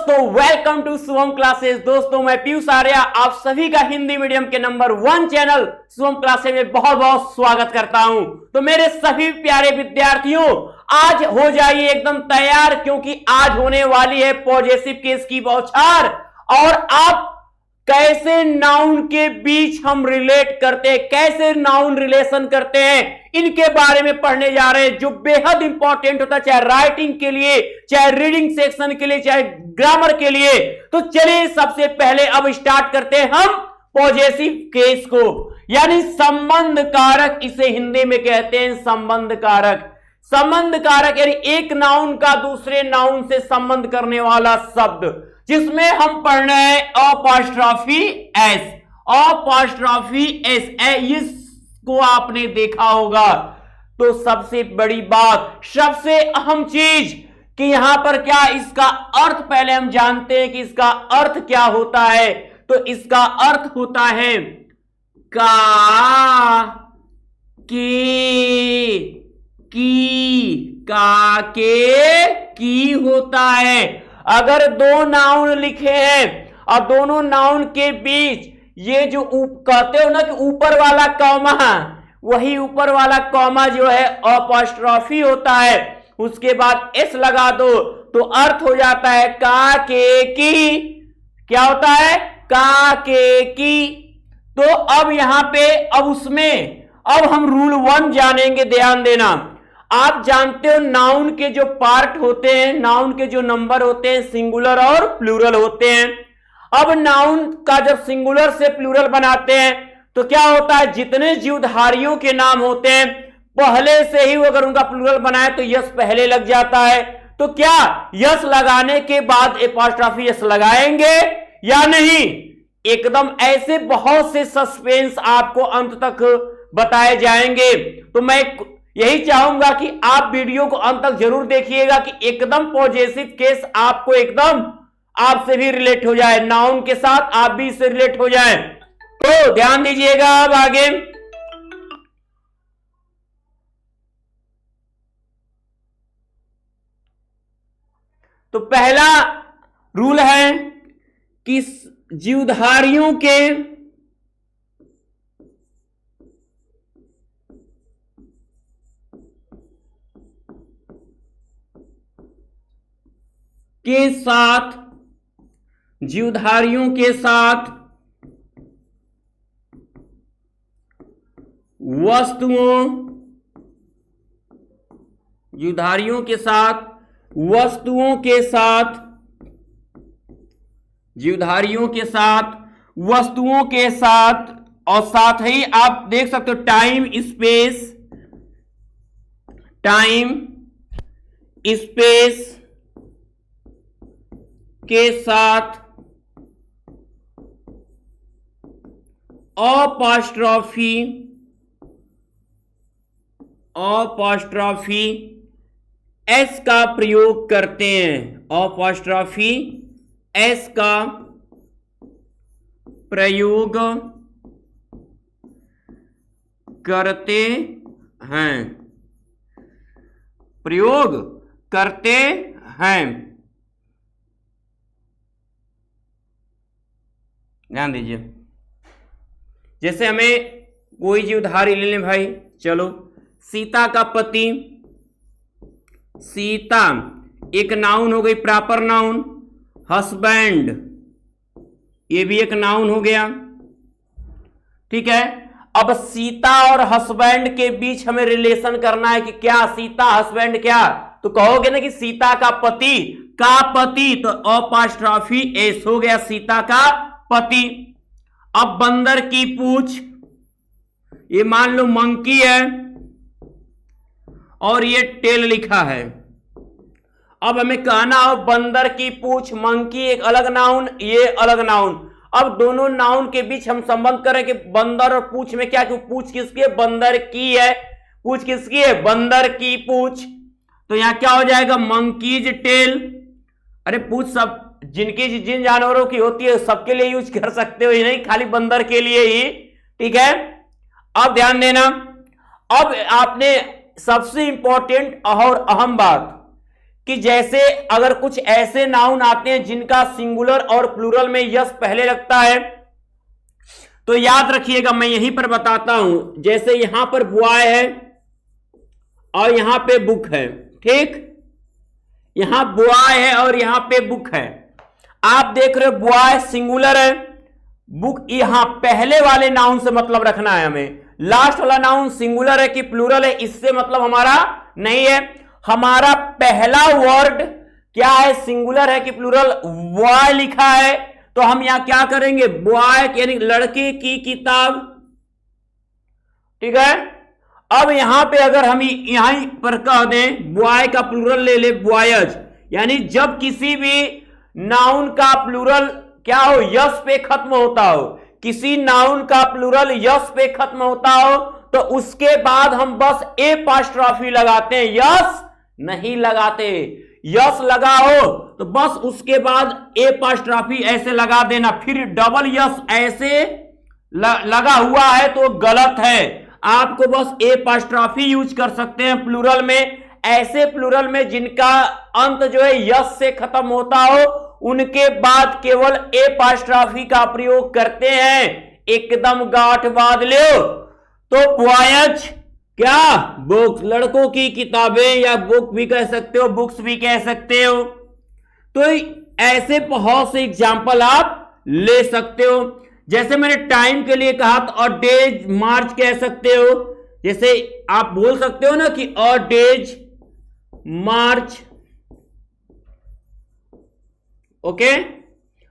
दोस्तों, welcome to Shubham classes. दोस्तों, मैं पीयूष आर्या आप सभी का हिंदी मीडियम के नंबर 1 चैनल शुभम क्लासेस में बहुत बहुत स्वागत करता हूं। तो मेरे सभी प्यारे विद्यार्थियों, आज हो जाइए एकदम तैयार, क्योंकि आज होने वाली है पॉजेसिव केस की बौछार। और आप कैसे नाउन के बीच हम रिलेट करते हैं, कैसे नाउन रिलेशन करते हैं, इनके बारे में पढ़ने जा रहे हैं, जो बेहद इंपॉर्टेंट होता है, चाहे राइटिंग के लिए, चाहे रीडिंग सेक्शन के लिए, चाहे ग्रामर के लिए। तो चलिए सबसे पहले अब स्टार्ट करते हैं हम पॉजेसिव केस को, यानी संबंध कारक। इसे हिंदी में कहते हैं संबंध कारक। संबंध कारक यानी एक नाउन का दूसरे नाउन से संबंध करने वाला शब्द, जिसमें हम पढ़ रहे हैं अपॉस्ट्रोफी एस। अपॉस्ट्रोफी एस, इसको आपने देखा होगा। तो सबसे बड़ी बात, सबसे अहम चीज कि यहां पर क्या इसका अर्थ पहले हम जानते हैं कि इसका अर्थ क्या होता है। तो इसका अर्थ होता है का के की होता है। अगर दो नाउन लिखे हैं और दोनों नाउन के बीच ये जो कहते हो ना कि ऊपर वाला कॉमा, वही ऊपर वाला कॉमा जो है अपॉस्ट्रोफी होता है, उसके बाद एस लगा दो तो अर्थ हो जाता है का के की। क्या होता है? का के की। तो अब यहां पे अब हम रूल 1 जानेंगे, ध्यान देना। आप जानते हो नाउन के जो पार्ट होते हैं, नाउन के जो नंबर होते हैं, सिंगुलर और प्लूरल होते हैं। अब नाउन का जब सिंगुलर से प्लूरल बनाते हैं तो क्या होता है, जितने जीवधारियों के नाम होते हैं पहले से ही अगर उनका प्लूरल बनाए तो यस पहले लग जाता है। तो क्या यस लगाने के बाद अपॉस्ट्रोफी यस लगाएंगे या नहीं? एकदम ऐसे बहुत से सस्पेंस आपको अंत तक बताए जाएंगे। तो मैं यही चाहूंगा कि आप वीडियो को अंत तक जरूर देखिएगा कि एकदम पॉजेसिव केस आपको एकदम आपसे भी रिलेट हो जाए, नाउन के साथ आप भी इससे रिलेट हो जाए। तो ध्यान दीजिएगा। अब आगे तो पहला रूल है कि जीवधारियों जीवधारियों के साथ वस्तुओं के साथ और साथ ही आप देख सकते हो टाइम स्पेस के साथ अपॉस्ट्रोफी एस का प्रयोग करते हैं। अपॉस्ट्रोफी एस का प्रयोग करते हैं। ध्यान दीजिए। जैसे हमें कोई जीवधारी ले लें भाई, चलो सीता का पति, सीता एक नाउन हो गई, प्रॉपर नाउन। हस्बैंड ये भी एक नाउन हो गया, ठीक है। अब सीता और हस्बैंड के बीच हमें रिलेशन करना है कि क्या सीता हस्बैंड, क्या तो कहोगे ना कि सीता का पति तो अपॉस्ट्रोफी एस हो गया, सीता का पति। अब बंदर की पूंछ, ये मान लो मंकी है और ये टेल लिखा है। अब हमें कहना हो बंदर की पूंछ, मंकी एक अलग नाउन, ये अलग नाउन। अब दोनों नाउन के बीच हम संबंध करें कि बंदर और पूंछ में क्या, पूंछ किसकी है? बंदर की है। पूंछ किसकी है? बंदर की पूंछ। तो यहां क्या हो जाएगा? Monkey's tail. अरे पूंछ सब जिन जानवरों की होती है सबके लिए यूज कर सकते हो, ये नहीं खाली बंदर के लिए ही, ठीक है। अब ध्यान देना, अब आपने सबसे इंपॉर्टेंट और अहम बात कि जैसे अगर कुछ ऐसे नाउन आते हैं जिनका सिंगुलर और प्लूरल में यस पहले लगता है, तो याद रखिएगा मैं यहीं पर बताता हूं। जैसे यहां पर बॉय है और यहां पे बुक है, ठीक, यहां बॉय है और यहां पे बुक है। आप देख रहे हो बॉय सिंगुलर है, बुक यहां पहले वाले नाउन से मतलब रखना है हमें। लास्ट वाला नाउन सिंगुलर है कि प्लूरल है इससे मतलब हमारा नहीं है। हमारा पहला वर्ड क्या है, सिंगुलर है कि प्लूरल, बॉय लिखा है, तो हम यहां क्या करेंगे, बॉय यानी लड़के की किताब, ठीक है। अब यहां पे अगर हम यहां पर कह दें बॉय का प्लूरल ले ले, बॉयज, यानी जब किसी भी नाउन का प्लूरल क्या हो, यस पे खत्म होता हो, किसी नाउन का प्लूरल यस पे खत्म होता हो, तो उसके बाद हम बस एपॉस्ट्रोफी लगाते हैं, यस नहीं लगाते। यस लगा हो तो बस उसके बाद एपॉस्ट्रोफी ऐसे लगा देना, फिर डबल यस ऐसे लगा हुआ है तो गलत है। आपको बस एपॉस्ट्रोफी यूज कर सकते हैं प्लूरल में, ऐसे प्लूरल में जिनका अंत जो है यस से खत्म होता हो, उनके बाद केवल एपॉस्ट्रोफी का प्रयोग करते हैं। एकदम गांठ बांध लो। तो बॉयज क्या, बुक्स, लड़कों की किताबें, या बुक भी कह सकते हो, बुक्स भी कह सकते हो। तो ऐसे बहुत से एग्जाम्पल आप ले सकते हो। जैसे मैंने टाइम के लिए कहा तो अ डेज मार्च कह सकते हो। जैसे आप बोल सकते हो ना कि अ डेज मार्च, ओके,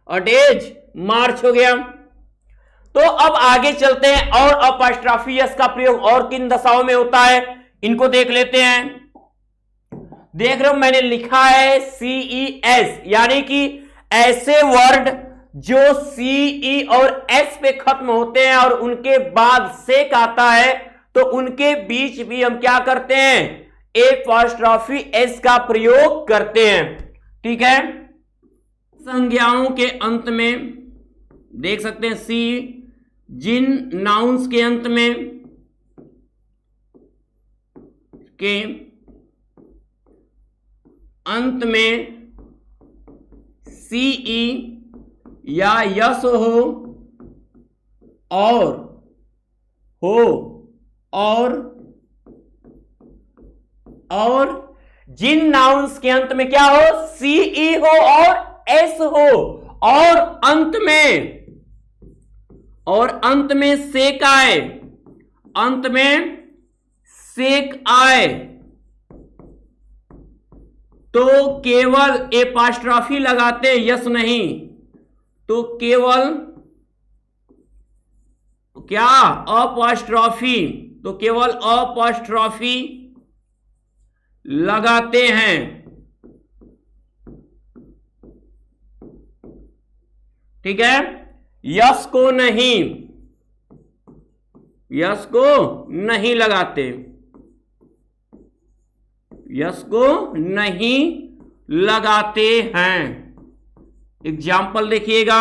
अ डेज मार्च हो गया। तो अब आगे चलते हैं और अपॉस्ट्रोफी यस का प्रयोग और किन दशाओं में होता है, इनको देख लेते हैं। देख रहे हो मैंने लिखा है CES, यानी कि ऐसे वर्ड जो CE और S पे खत्म होते हैं और उनके बाद सेक आता है, तो उनके बीच भी हम क्या करते हैं, एपॉस्ट्रोफी S का प्रयोग करते हैं, ठीक है। संज्ञाओं के अंत में देख सकते हैं सी, जिन नाउन्स के अंत में CE या यस और जिन नाउन्स के अंत में क्या हो, CE हो और S हो, और अंत में सेक आए, अंत में सेक आए, तो केवल एपॉस्ट्रोफी लगाते, यस नहीं, तो केवल क्या, अपॉस्ट्रोफी, तो केवल अपॉस्ट्रोफी लगाते हैं, ठीक है। यस को नहीं, यस को नहीं लगाते, यस को नहीं लगाते हैं। एग्जाम्पल देखिएगा,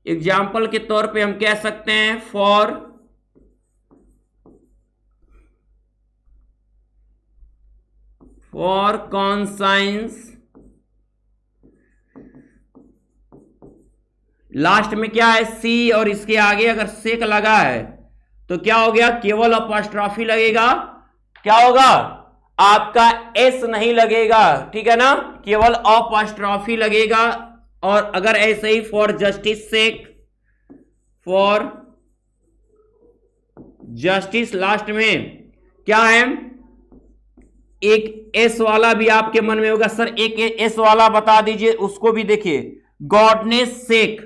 एग्जाम्पल के तौर पे हम कह सकते हैं फॉर कॉन्साइंस, लास्ट में क्या है सी और इसके आगे अगर सेक लगा है तो क्या हो गया, केवल अपॉस्ट्रोफी लगेगा, क्या होगा आपका एस नहीं लगेगा, ठीक है ना, केवल अपॉस्ट्रोफी लगेगा। और अगर ऐसे ही for justice sake, for justice last में क्या है, एक एस वाला भी आपके मन में होगा, सर एक एस वाला बता दीजिए, उसको भी देखिए, goodness sake,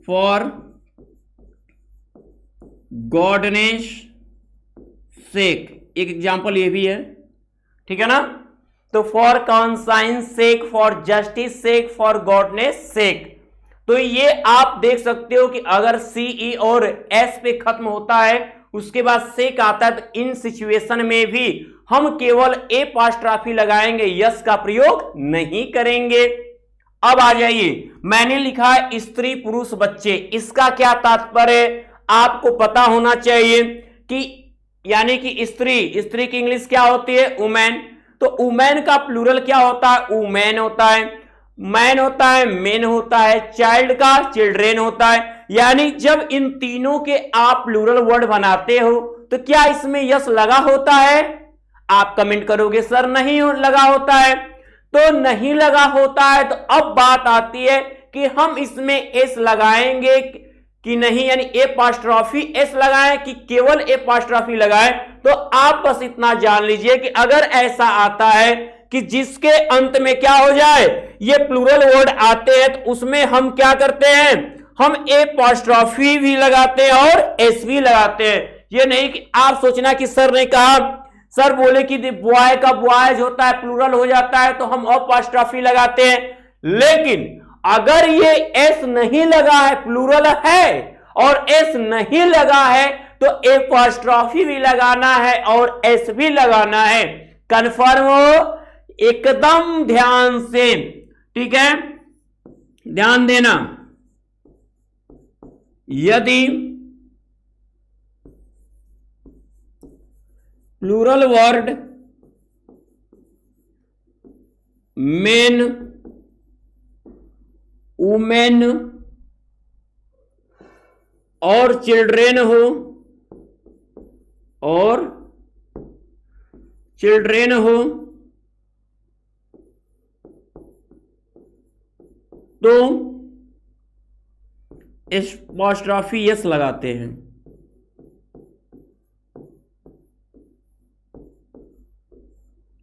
for goodness sake, एक एग्जांपल ये भी है, ठीक है ना। तो for conscience sake, for justice sake, for goodness sake, तो ये आप देख सकते हो कि अगर सीई और एस पे खत्म होता है उसके बाद सेक आता है, तो इन सिचुएशन में भी हम केवल एपॉस्ट्रोफी लगाएंगे, यस का प्रयोग नहीं करेंगे। अब आ जाइए, मैंने लिखा है स्त्री पुरुष बच्चे, इसका क्या तात्पर्य आपको पता होना चाहिए कि यानी कि स्त्री, स्त्री की इंग्लिश क्या होती है, वुमेन, तो वुमेन का प्लूरल क्या होता है? वुमेन होता है, मैन होता है, मेन होता है, चाइल्ड का चिल्ड्रेन होता है। यानी जब इन तीनों के आप प्लूरल वर्ड बनाते हो तो क्या इसमें यस लगा होता है? आप कमेंट करोगे सर नहीं लगा होता है। तो नहीं लगा होता है तो अब बात आती है कि हम इसमें एस लगाएंगे कि नहीं, यानी एपॉस्ट्रोफी एस लगाएं कि केवल एपॉस्ट्रोफी लगाएं। तो आप बस इतना जान लीजिए कि अगर ऐसा आता है कि जिसके अंत में क्या हो जाए, ये प्लूरल वर्ड आते हैं, तो उसमें हम क्या करते हैं, हम एपॉस्ट्रोफी भी लगाते हैं और एस भी लगाते हैं। ये नहीं कि आप सोचना कि सर ने कहा, सर बोले कि बॉय का बॉयज होता है, प्लूरल हो जाता है तो हम एपॉस्ट्रोफी लगाते हैं। लेकिन अगर ये एस नहीं लगा है, प्लूरल है और एस नहीं लगा है, तो एपॉस्ट्रोफी भी लगाना है और एस भी लगाना है। कन्फर्म हो? एकदम ध्यान से, ठीक है, ध्यान देना। यदि प्लूरल वर्ड मेन, वुमेन और चिल्ड्रेन हो, और चिल्ड्रेन हो, तो एपॉस्ट्रोफी यस लगाते हैं।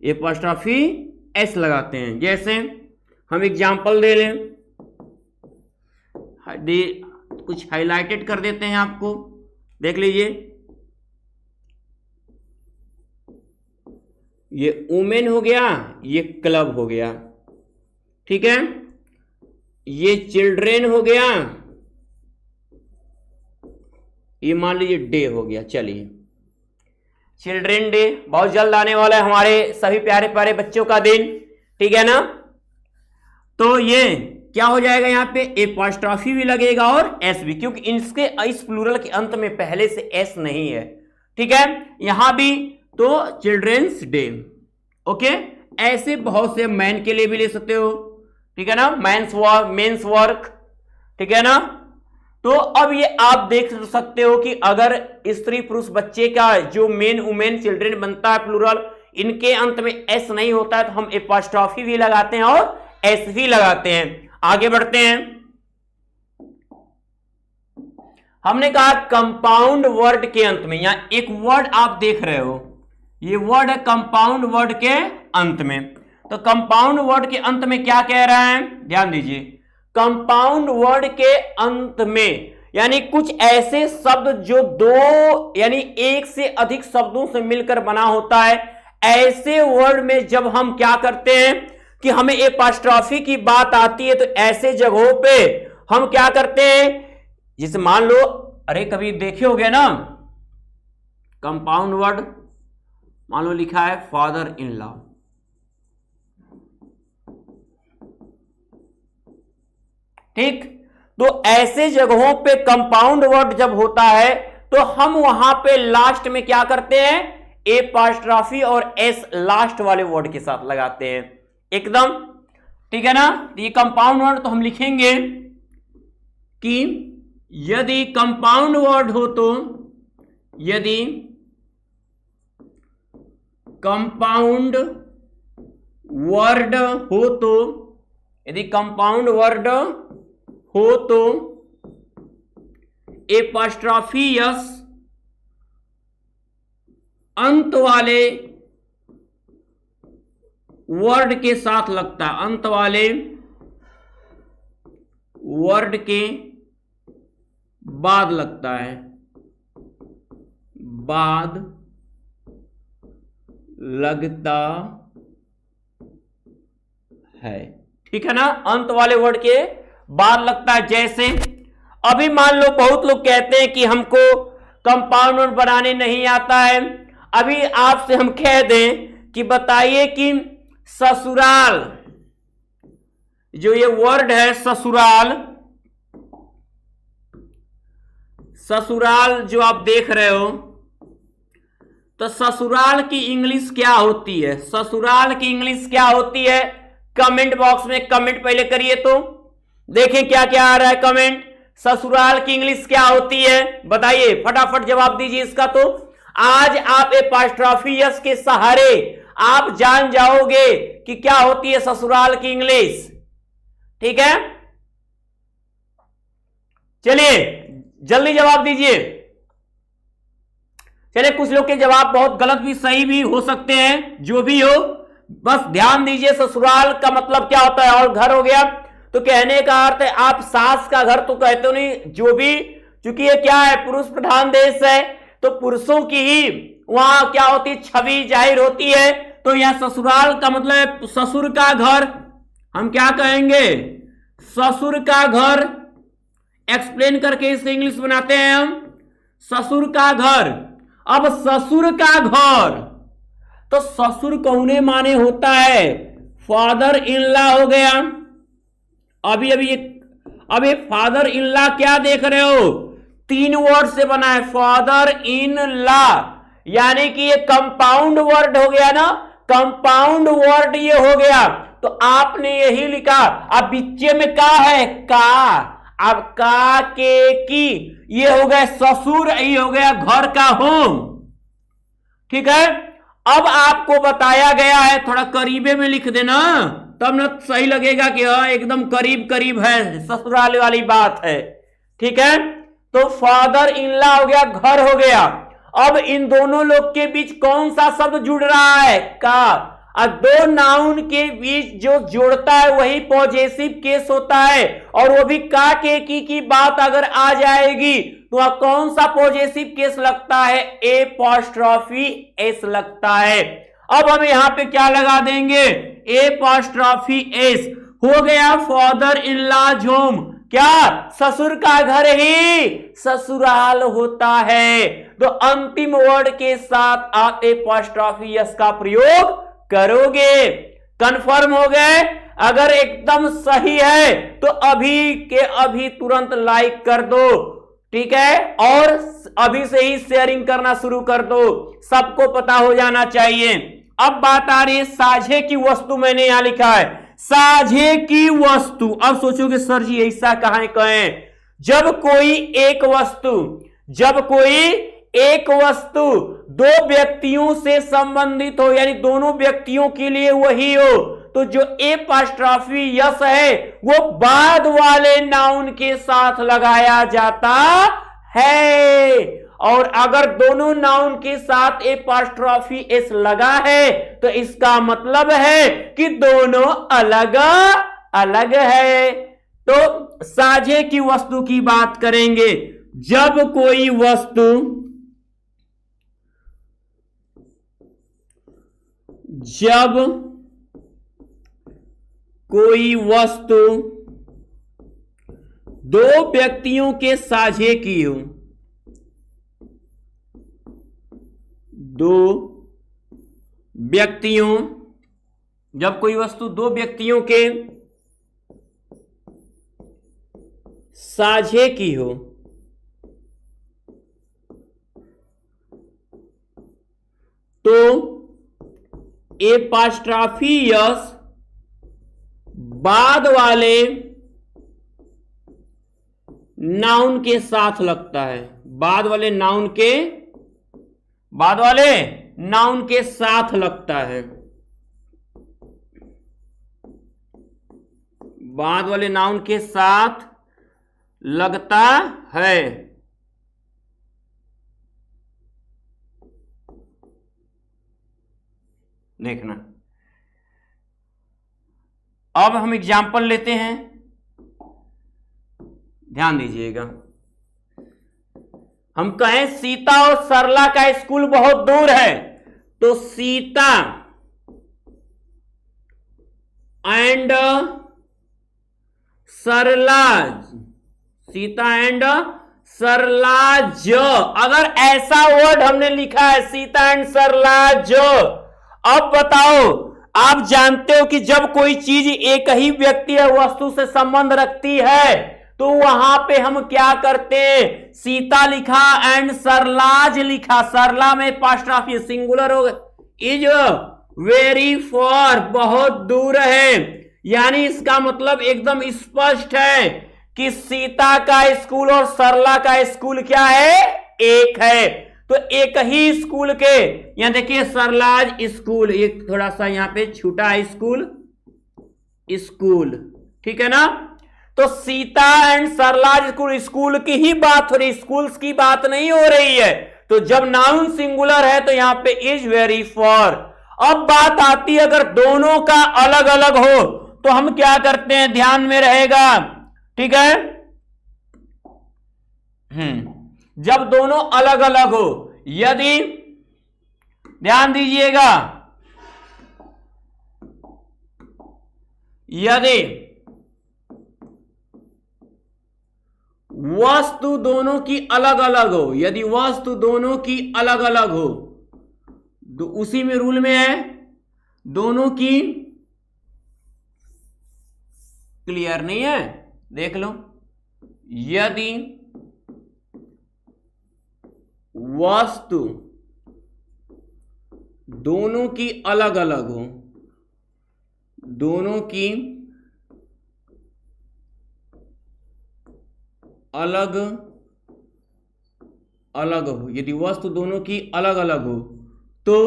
एपॉस्ट्रोफी एस लगाते हैं। जैसे हम एग्जांपल दे लें, कुछ हाइलाइटेड कर देते हैं, आपको देख लीजिए। ये वुमेन हो गया, ये क्लब हो गया, ठीक है, ये चिल्ड्रेन हो गया, ये मान लीजिए डे हो गया। चलिए, चिल्ड्रेन डे बहुत जल्द आने वाला है, हमारे सभी प्यारे प्यारे बच्चों का दिन, ठीक है ना। तो ये क्या हो जाएगा, यहां पे एपॉस्ट्रोफी भी लगेगा और एस भी, क्योंकि इसके इस प्लूरल के अंत में पहले से एस नहीं है, ठीक है। यहां भी तो चिल्ड्रेन्स डे, ओके। ऐसे बहुत से मैन के लिए भी ले सकते हो, ठीक है ना, मेंस वर्क, ठीक है ना। तो अब ये आप देख सकते हो कि अगर स्त्री पुरुष बच्चे का जो मेन वुमेन चिल्ड्रेन बनता है प्लूरल, इनके अंत में एस नहीं होता है, तो हम एपॉस्ट्रोफी भी लगाते हैं और एस भी लगाते हैं। आगे बढ़ते हैं। हमने कहा कंपाउंड वर्ड के अंत में, यहां एक वर्ड आप देख रहे हो, ये वर्ड है कंपाउंड वर्ड के अंत में। तो कंपाउंड वर्ड के अंत में क्या कह रहा है, ध्यान दीजिए। कंपाउंड वर्ड के अंत में यानी कुछ ऐसे शब्द जो दो यानी एक से अधिक शब्दों से मिलकर बना होता है, ऐसे वर्ड में जब हम क्या करते हैं कि हमें एपॉस्ट्रोफी की बात आती है, तो ऐसे जगहों पे हम क्या करते हैं, जैसे मान लो, अरे कभी देखे होगे ना, कंपाउंड वर्ड मान लो लिखा है फादर इन लॉ, ठीक। तो ऐसे जगहों पे कंपाउंड वर्ड जब होता है तो हम वहां पे लास्ट में क्या करते हैं, एपॉस्ट्रोफी और एस लास्ट वाले वर्ड के साथ लगाते हैं, एकदम, ठीक है ना। तो ये कंपाउंड वर्ड तो हम लिखेंगे कि यदि कंपाउंड वर्ड हो तो, यदि कंपाउंड वर्ड हो तो, यदि कंपाउंड वर्ड हो तो एपॉस्ट्रोफी यस अंत वाले वर्ड के साथ लगता है, अंत वाले वर्ड के बाद लगता है, बाद लगता है, ठीक है ना, अंत वाले वर्ड के बाद लगता है। जैसे अभी मान लो बहुत लोग कहते हैं कि हमको कंपाउंड वर्ड बनाने नहीं आता है, अभी आपसे हम कह दें कि बताइए कि ससुराल, जो ये वर्ड है ससुराल, ससुराल जो आप देख रहे हो, तो ससुराल की इंग्लिश क्या होती है? ससुराल की इंग्लिश क्या होती है? कमेंट बॉक्स में कमेंट पहले करिए तो देखें क्या क्या आ रहा है कमेंट। ससुराल की इंग्लिश क्या होती है बताइए, फटाफट जवाब दीजिए इसका। तो आज आप एपॉस्ट्रोफी यस के सहारे आप जान जाओगे कि क्या होती है ससुराल की इंग्लिश। ठीक है, चलिए जल्दी जवाब दीजिए। चलिए, कुछ लोग के जवाब बहुत गलत भी सही भी हो सकते हैं, जो भी हो बस ध्यान दीजिए। ससुराल का मतलब क्या होता है? और घर हो गया, तो कहने का अर्थ है आप सास का घर तो कहते हो नहीं, जो भी, चूंकि ये क्या है पुरुष प्रधान देश है तो पुरुषों की ही वहां क्या होती है छवि जाहिर होती है। तो यहां ससुराल का मतलब है ससुर का घर। हम क्या कहेंगे? ससुर का घर। एक्सप्लेन करके इसे इंग्लिश बनाते हैं हम, ससुर का घर। अब ससुर का घर, तो ससुर कौने माने होता है? फादर इन लॉ हो गया। अभी फादर इन लॉ क्या देख रहे हो? 3 वर्ड से बना है, फादर इन लॉ, यानी कि ये कंपाउंड वर्ड हो गया ना, कंपाउंड वर्ड ये हो गया। तो आपने यही लिखा, अब बीचे में का है? का। अब का के की, ये हो गया ससुर, ये हो गया घर का होम। ठीक है, अब आपको बताया गया है, थोड़ा करीबे में लिख देना तब ना सही लगेगा कि हाँ एकदम करीब करीब है, ससुराल वाली बात है। ठीक है, तो फादर इन लॉ हो गया, घर हो गया। अब इन दोनों लोग के बीच कौन सा शब्द जुड़ रहा है? का। और 2 नाउन के बीच जो जोड़ता है वही पॉजेसिव केस होता है, और वो भी का के की बात अगर आ जाएगी तो कौन सा पॉजेसिव केस लगता है? एपॉस्ट्रोफी एस लगता है। अब हम यहां पे क्या लगा देंगे? एपॉस्ट्रोफी एस हो गया फादर इन लॉज होम। क्या? ससुर का घर ही ससुराल होता है। तो अंतिम वर्ड के साथ आप एपॉस्ट्रोफी एस का प्रयोग करोगे। कंफर्म हो गए? अगर एकदम सही है तो अभी के अभी तुरंत लाइक कर दो। ठीक है, और अभी से ही शेयरिंग करना शुरू कर दो, सबको पता हो जाना चाहिए। अब बात आ रही है साझे की वस्तु। मैंने यहां लिखा है साझे की वस्तु। अब सोचोगे सर जी ऐसा कहां कहें? जब कोई एक वस्तु 2 व्यक्तियों से संबंधित हो, यानी दोनों व्यक्तियों के लिए वही हो, तो जो एपॉस्ट्रोफी यस है वो बाद वाले नाउन के साथ लगाया जाता है। और अगर दोनों नाउन के साथ एपॉस्ट्रोफी एस लगा है तो इसका मतलब है कि दोनों अलग अलग है। तो साझे की वस्तु की बात करेंगे। जब कोई वस्तु 2 व्यक्तियों के साझे की हो, 2 व्यक्तियों, जब कोई वस्तु 2 व्यक्तियों के साझे की हो तो एपॉस्ट्रोफी यस बाद वाले नाउन के साथ लगता है। बाद वाले नाउन के साथ लगता है। बाद वाले नाउन के साथ लगता है। देखना, अब हम एग्जाम्पल लेते हैं, ध्यान दीजिएगा। हम कहें सीता और सरला का स्कूल बहुत दूर है, तो सीता एंड सरलाज, अगर ऐसा वर्ड हमने लिखा है सीता एंड सरलाज। अब बताओ, आप जानते हो कि जब कोई चीज एक ही व्यक्ति या वस्तु से संबंध रखती है तो वहां पे हम क्या करते हैं, सीता लिखा एंड सरलाज लिखा, सरला में एपॉस्ट्रॉफी सिंगुलर हो गया, इज वेरी फॉर बहुत दूर है, यानी इसका मतलब एकदम स्पष्ट है कि सीता का स्कूल और सरला का स्कूल क्या है, एक है। तो एक ही स्कूल के, यहां देखिए सरलाज स्कूल, एक थोड़ा सा यहां पे छोटा स्कूल, स्कूल, ठीक है ना। तो सीता एंड सरलाज स्कूल, स्कूल की ही बात हो रही, स्कूल्स की बात नहीं हो रही है। तो जब नाउन सिंगुलर है तो यहां पे इज वेरी फॉर। अब बात आती है अगर दोनों का अलग अलग हो तो हम क्या करते हैं, ध्यान में रहेगा, ठीक है। जब दोनों अलग अलग हो, यदि ध्यान दीजिएगा, यदि वस्तु दोनों की अलग अलग हो, यदि वस्तु दोनों की अलग अलग हो, तो उसी में रूल में है दोनों की, क्लियर नहीं है, देख लो, यदि वस्तु दोनों की अलग अलग हो, दोनों की अलग अलग हो, यदि वस्तु दोनों की अलग अलग हो तो,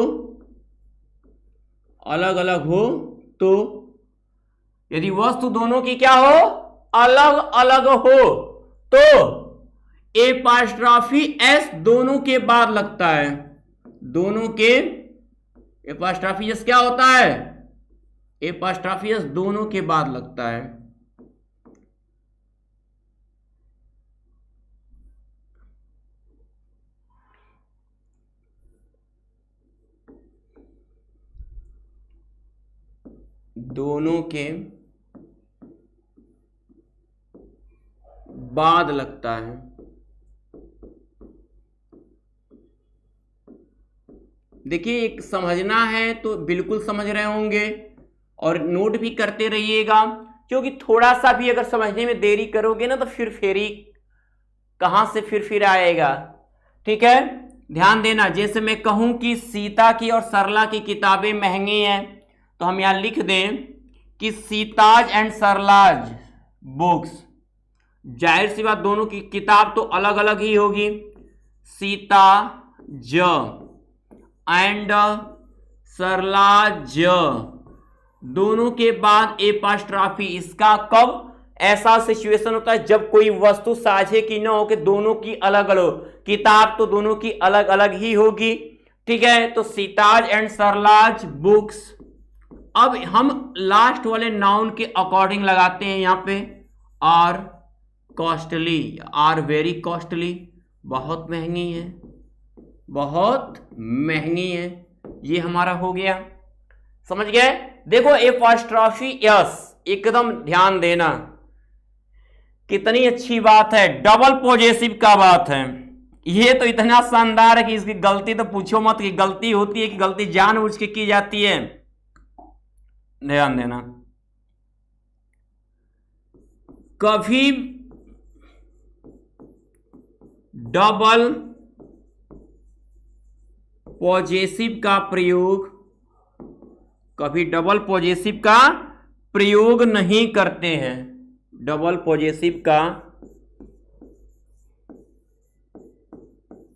अलग अलग हो तो, यदि वस्तु दोनों की क्या हो, अलग अलग हो, तो एपॉस्ट्रॉफी एस दोनों के बाद लगता है, दोनों के, एपॉस्ट्रॉफी एस क्या होता है, एपॉस्ट्रॉफी एस दोनों के बाद लगता है। दोनों के बाद लगता है। देखिए एक समझना है तो बिल्कुल समझ रहे होंगे और नोट भी करते रहिएगा, क्योंकि थोड़ा सा भी अगर समझने में देरी करोगे ना तो फिर फेरी कहां से फिर आएगा, ठीक है। ध्यान देना, जैसे मैं कहूं कि सीता की और सरला की किताबें महंगी हैं, तो हम यहां लिख दें कि सीताज एंड सरलाज बुक्स, जाहिर सी बात दोनों की किताब तो अलग अलग ही होगी, सीता ज एंड सरलाज, दोनों के बाद एपॉस्ट्रॉफी, इसका कब ऐसा सिचुएशन होता है जब कोई वस्तु साझे की ना हो कि दोनों की अलग अलग, किताब तो दोनों की अलग अलग ही होगी, ठीक है। तो सीताज एंड सरलाज बुक्स। अब हम लास्ट वाले नाउन के अकॉर्डिंग लगाते हैं यहां पे, are costly, are very costly, बहुत महंगी है, बहुत महंगी है, ये हमारा हो गया, समझ गए। देखो एपॉस्ट्रॉफी यस, एकदम ध्यान देना, कितनी अच्छी बात है, डबल पॉजेसिव का बात है, ये तो इतना शानदार है कि इसकी गलती तो पूछो मत, कि गलती होती है कि गलती जानबूझ के की जाती है, ध्यान देना। कभी डबल पॉजेसिव का प्रयोग, कभी डबल पॉजेसिव का प्रयोग नहीं करते हैं, डबल पॉजेसिव का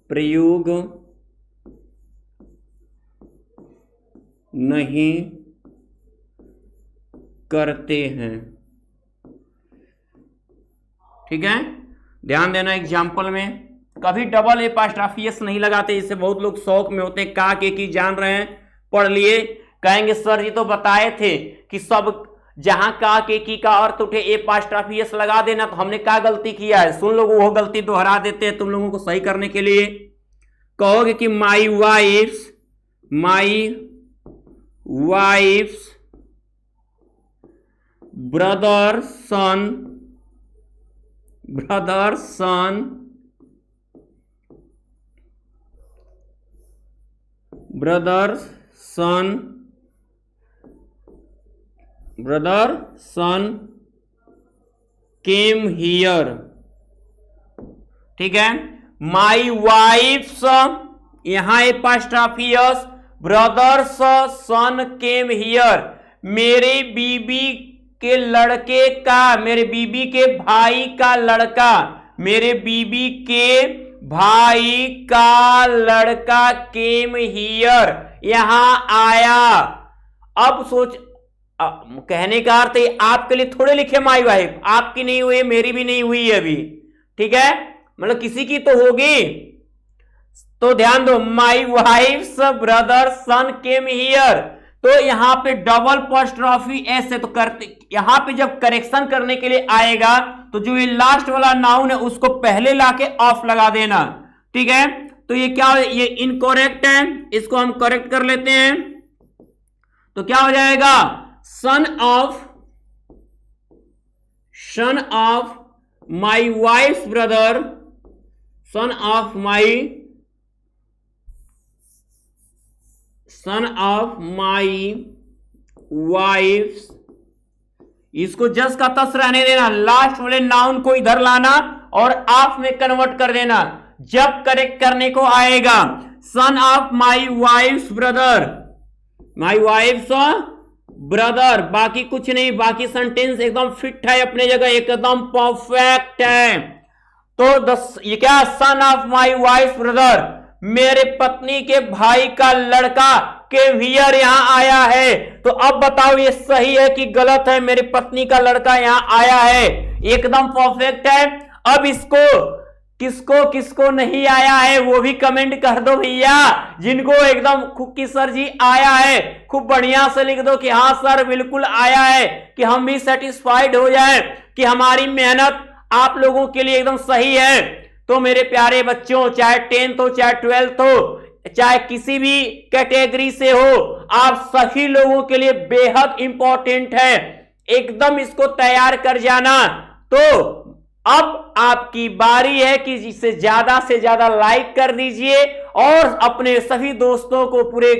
प्रयोग नहीं करते हैं, ठीक है। ध्यान देना, एग्जाम्पल में कभी डबल एपॉस्ट्रॉफी एस नहीं लगाते, इससे बहुत लोग शौक में होते, का के की जान रहे हैं, पढ़ लिए, कहेंगे सर जी तो बताए थे कि सब जहां का के की का अर्थ उठे एपॉस्ट्रॉफी एस लगा देना, तो हमने क्या गलती किया है, सुन लो, वो गलती दोहरा देते हैं तुम लोगों को सही करने के लिए। कहोगे कि my wife's, my wife's brother son, brother son, brother son, brother son came here, ठीक है। माई वाइफ्स, यहां एपोस्ट्रोफियस, ब्रदर्स सन केम हियर, मेरे बीबी के लड़के का, मेरे बीबी के भाई का लड़का, मेरे बीबी के भाई का लड़का केम हियर, यहां आया। अब सोच, कहने का अर्थ है आपके लिए थोड़े लिखे माई वाइफ, आपकी नहीं हुई, मेरी भी नहीं हुई है अभी, ठीक है, मतलब किसी की तो होगी। तो ध्यान दो, my wife's brother son came here, तो यहां पे डबल अपोस्ट्रोफी एस है, तो करते यहां पे जब करेक्शन करने के लिए आएगा तो जो ये लास्ट वाला नाउन है उसको पहले लाके ऑफ लगा देना, ठीक है। तो ये क्या, ये इनकरेक्ट है, इसको हम करेक्ट कर लेते हैं। तो क्या हो जाएगा, son of my wife brother, son of my wife, इसको जस का तस रहने देना, लास्ट वाले नाउन को इधर लाना और ऑफ में कन्वर्ट कर देना जब करेक्ट करने को आएगा। Son of my wife brother, my wife brother, बाकी कुछ नहीं, बाकी सेंटेंस एकदम फिट है अपने जगह, एकदम परफेक्ट है। तो ये क्या, son of my wife brother, मेरे पत्नी के भाई का लड़का के हियर यहां आया है। तो अब बताओ ये सही है कि गलत है, मेरी पत्नी का लड़का यहां आया है, एकदम परफेक्ट है। अब इसको किसको नहीं आया है वो भी कमेंट कर दो भैया, जिनको एकदम खुक्की सर जी आया है खूब बढ़िया से लिख दो कि हाँ सर बिल्कुल आया है, कि हम भी सेटिस्फाइड हो जाए कि हमारी मेहनत आप लोगों के लिए एकदम सही है। तो मेरे प्यारे बच्चों, चाहे 10th हो चाहे 12th हो, चाहे किसी भी कैटेगरी से हो, आप सभी लोगों के लिए बेहद इंपॉर्टेंट है, एकदम इसको तैयार कर जाना। तो अब आपकी बारी है कि इसे ज्यादा से ज्यादा लाइक कर दीजिए और अपने सभी दोस्तों को पूरे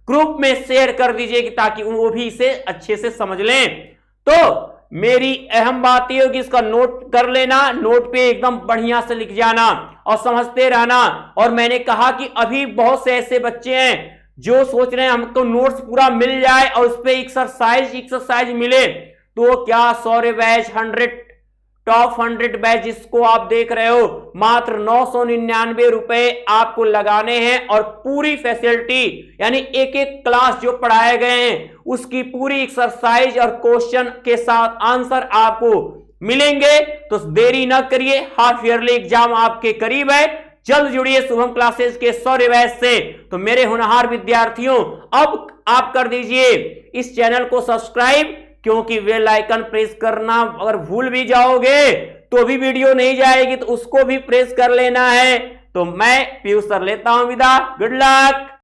ग्रुप में शेयर कर दीजिए कि ताकि वो भी इसे अच्छे से समझ लें। तो मेरी अहम बात यह होगी, इसका नोट कर लेना, नोट पे एकदम बढ़िया से लिख जाना और समझते रहना। और मैंने कहा कि अभी बहुत से ऐसे बच्चे हैं जो सोच रहे हैं हमको नोट्स पूरा मिल जाए और उस पर एक्सरसाइज मिले, तो क्या सौर्य बैच 100 टॉप 100 बैच जिसको आप देख रहे हो, मात्र 999 रुपए आपको लगाने हैं और पूरी फैसिलिटी, यानी एक एक क्लास जो पढ़ाए गए हैं उसकी पूरी एक्सरसाइज और क्वेश्चन के साथ आंसर आपको मिलेंगे। तो देरी ना करिए, हाफ ईयरली एग्जाम आपके करीब है, जल्द जुड़िए शुभम क्लासेस के सौर्य बैच से। तो मेरे होनहार विद्यार्थियों, अब आप कर दीजिए इस चैनल को सब्सक्राइब, क्योंकि बेल आइकन प्रेस करना अगर भूल भी जाओगे तो भी वीडियो नहीं जाएगी, तो उसको भी प्रेस कर लेना है। तो मैं पीयूष सर लेता हूं विदा, गुड लक।